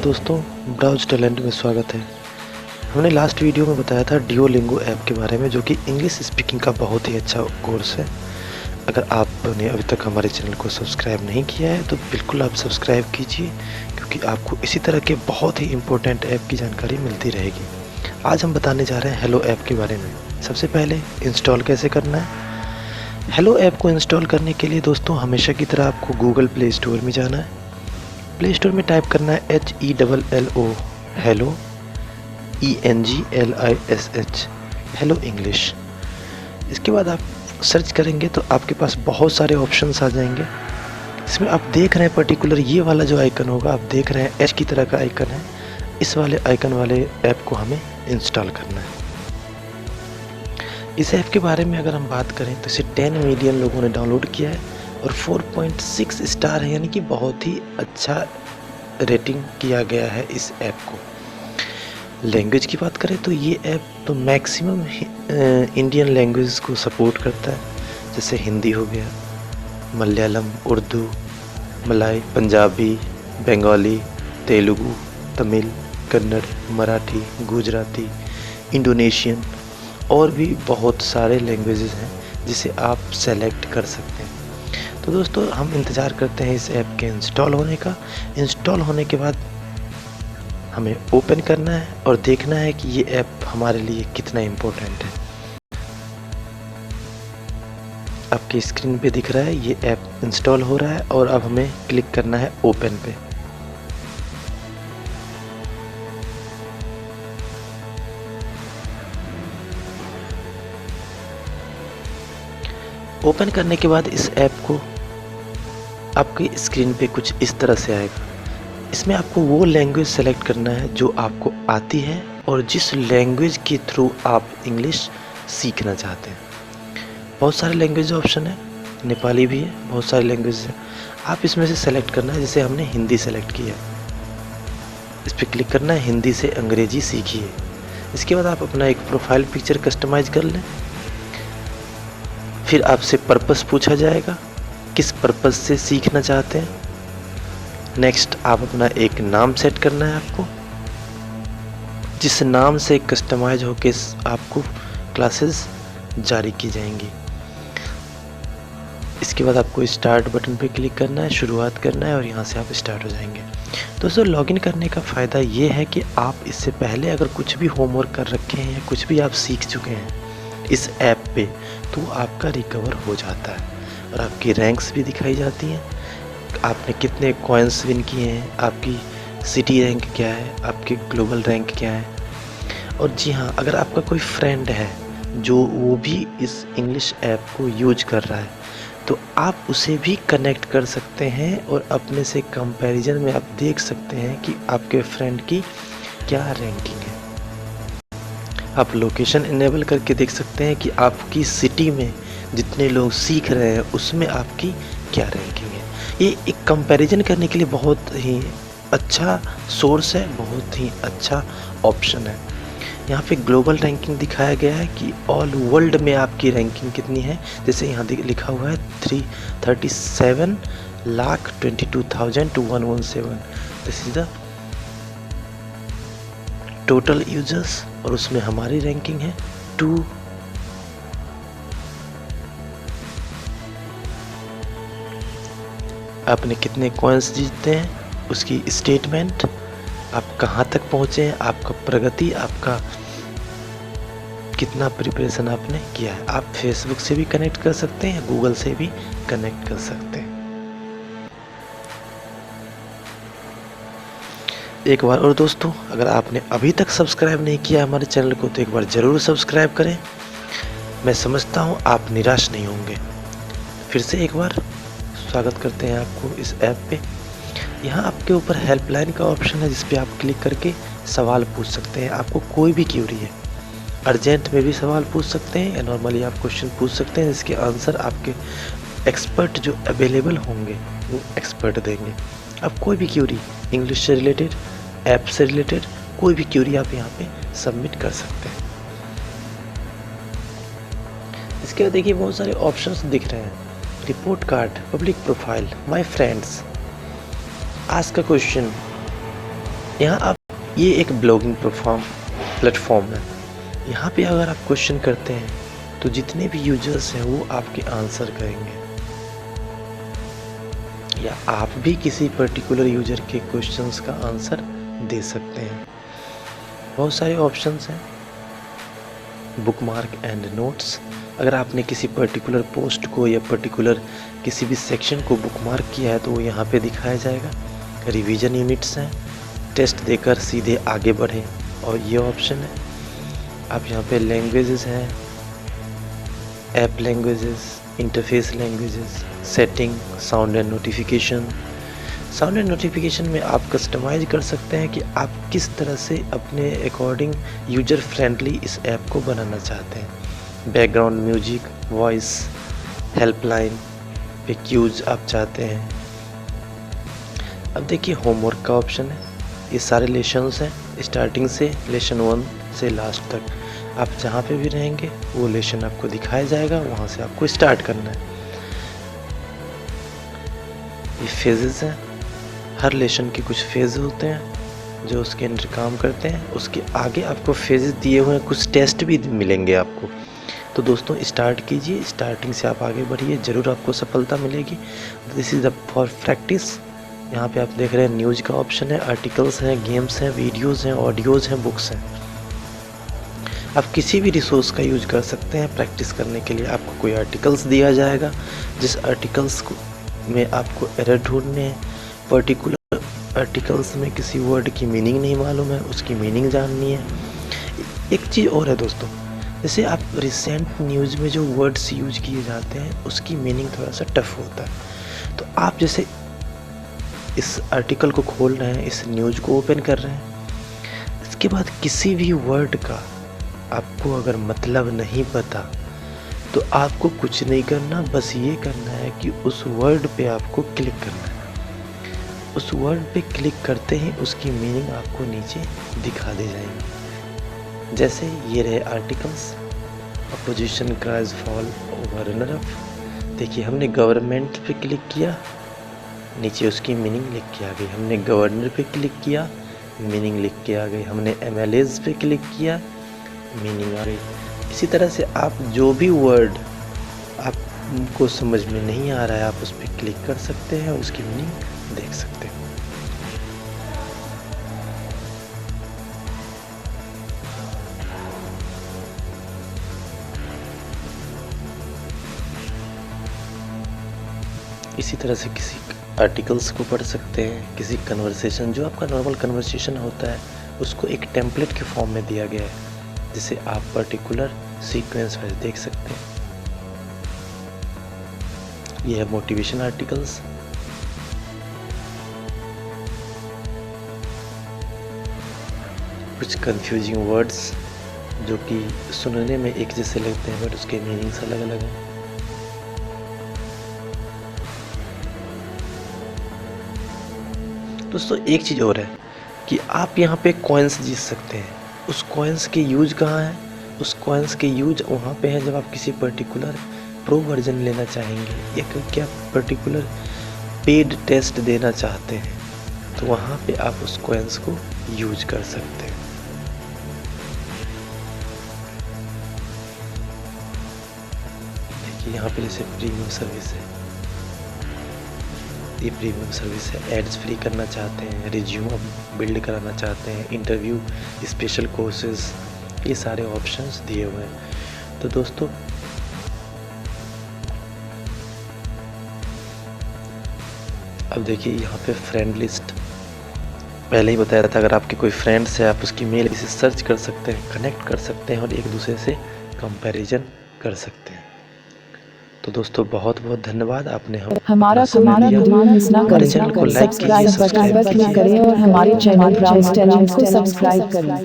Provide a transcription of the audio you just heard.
दोस्तों, browse talent में स्वागत है। हमने लास्ट वीडियो में बताया था डुओलिंगो ऐप के बारे में, जो कि इंग्लिश स्पीकिंग का बहुत ही अच्छा कोर्स है। अगर आपने अभी तक हमारे चैनल को सब्सक्राइब नहीं किया है तो बिल्कुल आप सब्सक्राइब कीजिए, क्योंकि आपको इसी तरह के बहुत ही इम्पोर्टेंट ऐप की जानकारी मिलती रहेगी। आज हम बताने जा रहे हैं हेलो ऐप के बारे में। सबसे पहले इंस्टॉल कैसे करना है। हेलो ऐप को इंस्टॉल करने के लिए दोस्तों हमेशा की तरह आपको गूगल प्ले स्टोर में जाना है। प्ले स्टोर में टाइप करना है HELLO hello ENGLISH hello English. इसके बाद आप सर्च करेंगे तो आपके पास बहुत सारे ऑप्शंस आ जाएंगे। इसमें आप देख रहे हैं पर्टिकुलर ये वाला जो आइकन होगा, आप देख रहे हैं एच की तरह का आइकन है। इस वाले आइकन वाले ऐप को हमें इंस्टॉल करना है। इस ऐप के बारे में अगर हम बात करें तो इसे 10 मिलियन लोगों ने डाउनलोड किया है और 4.6 स्टार है, यानी कि बहुत ही अच्छा रेटिंग किया गया है इस ऐप को। लैंग्वेज की बात करें तो ये ऐप तो मैक्सिमम इंडियन लैंग्वेज को सपोर्ट करता है, जैसे हिंदी हो गया, मलयालम, उर्दू, मलाई, पंजाबी, बंगाली, तेलुगु, तमिल, कन्नड़, मराठी, गुजराती, इंडोनेशियन और भी बहुत सारे लैंग्वेजेस हैं जिसे आप सेलेक्ट कर सकते हैं। तो दोस्तों हम इंतज़ार करते हैं इस ऐप के इंस्टॉल होने का। इंस्टॉल होने के बाद हमें ओपन करना है और देखना है कि ये ऐप हमारे लिए कितना इम्पोर्टेंट है। आपकी स्क्रीन पे दिख रहा है ये ऐप इंस्टॉल हो रहा है और अब हमें क्लिक करना है ओपन पे। ओपन करने के बाद इस ऐप को आपकी स्क्रीन पे कुछ इस तरह से आएगा। इसमें आपको वो लैंग्वेज सेलेक्ट करना है जो आपको आती है और जिस लैंग्वेज के थ्रू आप इंग्लिश सीखना चाहते हैं। बहुत सारे लैंग्वेज ऑप्शन है, नेपाली भी है, बहुत सारे लैंग्वेज हैं। आप इसमें से सेलेक्ट करना है। जैसे हमने हिंदी सेलेक्ट किया, इस पर क्लिक करना है, हिंदी से अंग्रेजी सीखिए। इसके बाद आप अपना एक प्रोफाइल पिक्चर कस्टमाइज कर लें। फिर आपसे पर्पस पूछा जाएगा, किस पर्पस से सीखना चाहते हैं। नेक्स्ट आप अपना एक नाम सेट करना है आपको, जिस नाम से कस्टमाइज होके आपको क्लासेस जारी की जाएंगी। इसके बाद आपको स्टार्ट बटन पे क्लिक करना है, शुरुआत करना है और यहाँ से आप स्टार्ट हो जाएंगे। दोस्तों लॉगिन करने का फ़ायदा ये है कि आप इससे पहले अगर कुछ भी होमवर्क कर रखे हैं या कुछ भी आप सीख चुके हैं इस ऐप पे, तो आपका रिकवर हो जाता है और आपकी रैंक्स भी दिखाई जाती हैं। आपने कितने कॉइन्स विन किए हैं, आपकी सिटी रैंक क्या है, आपकी ग्लोबल रैंक क्या है। और जी हाँ, अगर आपका कोई फ्रेंड है जो वो भी इस इंग्लिश ऐप को यूज कर रहा है तो आप उसे भी कनेक्ट कर सकते हैं और अपने से कंपैरिजन में आप देख सकते हैं कि आपके फ्रेंड की क्या रैंकिंग है। आप लोकेशन इनेबल करके देख सकते हैं कि आपकी सिटी में जितने लोग सीख रहे हैं उसमें आपकी क्या रैंकिंग है। ये एक कंपैरिजन करने के लिए बहुत ही अच्छा सोर्स है, बहुत ही अच्छा ऑप्शन है। यहाँ पे ग्लोबल रैंकिंग दिखाया गया है कि ऑल वर्ल्ड में आपकी रैंकिंग कितनी है। जैसे यहाँ लिखा हुआ है 337,22,117। This is the total users और उसमें हमारी रैंकिंग है 2। आपने कितने कॉइन्स जीते हैं, उसकी स्टेटमेंट, आप कहाँ तक पहुँचे हैं, आपका प्रगति, आपका कितना प्रिपरेशन आपने किया है। आप फेसबुक से भी कनेक्ट कर सकते हैं, गूगल से भी कनेक्ट कर सकते हैं। एक बार और दोस्तों, अगर आपने अभी तक सब्सक्राइब नहीं किया हमारे चैनल को तो एक बार ज़रूर सब्सक्राइब करें। मैं समझता हूँ आप निराश नहीं होंगे। फिर से एक बार स्वागत करते हैं आपको इस ऐप पे। यहाँ आपके ऊपर हेल्पलाइन का ऑप्शन है, जिस पे आप क्लिक करके सवाल पूछ सकते हैं। आपको कोई भी क्यूरी है, अर्जेंट में भी सवाल पूछ सकते हैं या नॉर्मली आप क्वेश्चन पूछ सकते हैं, जिसके आंसर आपके एक्सपर्ट जो अवेलेबल होंगे वो एक्सपर्ट देंगे। आप कोई भी क्यूरी इंग्लिश से रिलेटेड, ऐप से रिलेटेड, कोई भी क्यूरी आप यहाँ पे सबमिट कर सकते हैं। इसके बाद देखिए बहुत सारे ऑप्शंस दिख रहे हैं। Report card, public profile, my friends, ask a question, यहाँ आप ये एक ब्लॉगिंग प्लेटफॉर्म है। यहाँ पे अगर आप क्वेश्चन करते हैं तो जितने भी यूजर्स हैं वो आपके आंसर करेंगे, या आप भी किसी पर्टिकुलर यूजर के क्वेश्चंस का आंसर दे सकते हैं। बहुत सारे ऑप्शंस हैं। बुकमार्क एंड नोट्स, अगर आपने किसी पर्टिकुलर पोस्ट को या पर्टिकुलर किसी भी सेक्शन को बुकमार्क किया है तो वो यहाँ पे दिखाया जाएगा। रिवीजन यूनिट्स हैं, टेस्ट देकर सीधे आगे बढ़ें, और ये ऑप्शन है। आप यहाँ पे लैंग्वेजेस हैं, app languages, interface languages, setting, sound and notification. Sound and notification में आप कस्टमाइज कर सकते हैं कि आप किस तरह से अपने अकॉर्डिंग यूजर फ्रेंडली इस ऐप को बनाना चाहते हैं। बैकग्राउंड म्यूजिक, वॉइस, हेल्पलाइन पे क्यूज आप चाहते हैं। अब देखिए होमवर्क का ऑप्शन है। ये सारे लेसन्स हैं, स्टार्टिंग से लेसन 1 से लास्ट तक। आप जहाँ पे भी रहेंगे वो लेसन आपको दिखाया जाएगा, वहाँ से आपको स्टार्ट करना है। ये फेजेस हैं, हर लेसन के कुछ फेज होते हैं जो उसके अंदर काम करते हैं। उसके आगे आपको फेजेस दिए हुए हैं, कुछ टेस्ट भी मिलेंगे आपको। तो दोस्तों स्टार्ट कीजिए, स्टार्टिंग से आप आगे बढ़िए, ज़रूर आपको सफलता मिलेगी। This is for practice. यहाँ पे आप देख रहे हैं न्यूज़ का ऑप्शन है, आर्टिकल्स हैं, गेम्स हैं, वीडियोज़ हैं, ऑडियोज़ हैं, बुक्स हैं। आप किसी भी रिसोर्स का यूज कर सकते हैं प्रैक्टिस करने के लिए। आपको कोई आर्टिकल्स दिया जाएगा, जिस आर्टिकल्स को में आपको एरर ढूंढने हैं। पर्टिकुलर आर्टिकल्स में किसी वर्ड की मीनिंग नहीं मालूम है, उसकी मीनिंग जाननी है। एक चीज़ और है दोस्तों, जैसे आप रिसेंट न्यूज़ में जो वर्ड्स यूज किए जाते हैं उसकी मीनिंग थोड़ा सा टफ होता है। तो आप जैसे इस आर्टिकल को खोल रहे हैं, इस न्यूज़ को ओपन कर रहे हैं, इसके बाद किसी भी वर्ड का आपको अगर मतलब नहीं पता तो आपको कुछ नहीं करना, बस ये करना है कि उस वर्ड पे आपको क्लिक करना है। उस वर्ड पे क्लिक करते ही उसकी मीनिंग आपको नीचे दिखा दी जाएगी। जैसे ये रहे articles, opposition cries fall over runner-up. देखिए हमने गवर्नमेंट पे क्लिक किया, नीचे उसकी मीनिंग लिख के आ गई। हमने गवर्नर पे क्लिक किया, मीनिंग लिख के आ गई। हमने एमएलएज पे क्लिक किया, मीनिंग आ गई। इसी तरह से आप जो भी वर्ड आपको समझ में नहीं आ रहा है आप उस पर क्लिक कर सकते हैं और उसकी मीनिंग देख सकते हैं। इसी तरह से किसी आर्टिकल्स को पढ़ सकते हैं, किसी कन्वर्सेशन, जो आपका नॉर्मल कन्वर्सेशन होता है उसको एक टेम्पलेट के फॉर्म में दिया गया है, जिसे आप पर्टिकुलर सीक्वेंस वाइज देख सकते हैं। यह है मोटिवेशन आर्टिकल्स। कुछ कंफ्यूजिंग वर्ड्स जो कि सुनने में एक जैसे लगते हैं बट उसके मीनिंग्स अलग अलग हैं। दोस्तों एक चीज़ और है कि आप यहाँ पे कॉइन्स जीत सकते हैं। उस कॉइन्स के यूज कहाँ है? उस कॉइन्स के यूज वहाँ पे है जब आप किसी पर्टिकुलर प्रो वर्जन लेना चाहेंगे या क्या पर्टिकुलर पेड टेस्ट देना चाहते हैं, तो वहाँ पे आप उस कॉइन्स को यूज कर सकते हैं। देखिए यहाँ पे जैसे प्रीमियम सर्विस है, ये प्रीमियम सर्विस है। एड्स फ्री करना चाहते हैं, रिज्यूम बिल्ड कराना चाहते हैं, इंटरव्यू, स्पेशल कोर्सेज, ये सारे ऑप्शंस दिए हुए हैं। तो दोस्तों अब देखिए यहाँ पे फ्रेंड लिस्ट पहले ही बताया था। अगर आपके कोई फ्रेंड्स है आप उसकी मेल इसे सर्च कर सकते हैं, कनेक्ट कर सकते हैं और एक दूसरे से कंपैरिजन कर सकते हैं। तो दोस्तों बहुत बहुत धन्यवाद, आपने हमारा वीडियो मिस ना करें, चैनल को लाइक कीजिए, सब्सक्राइब बटन पर क्लिक करें और हमारे चैनल ब्राउन को सब्सक्राइब करें।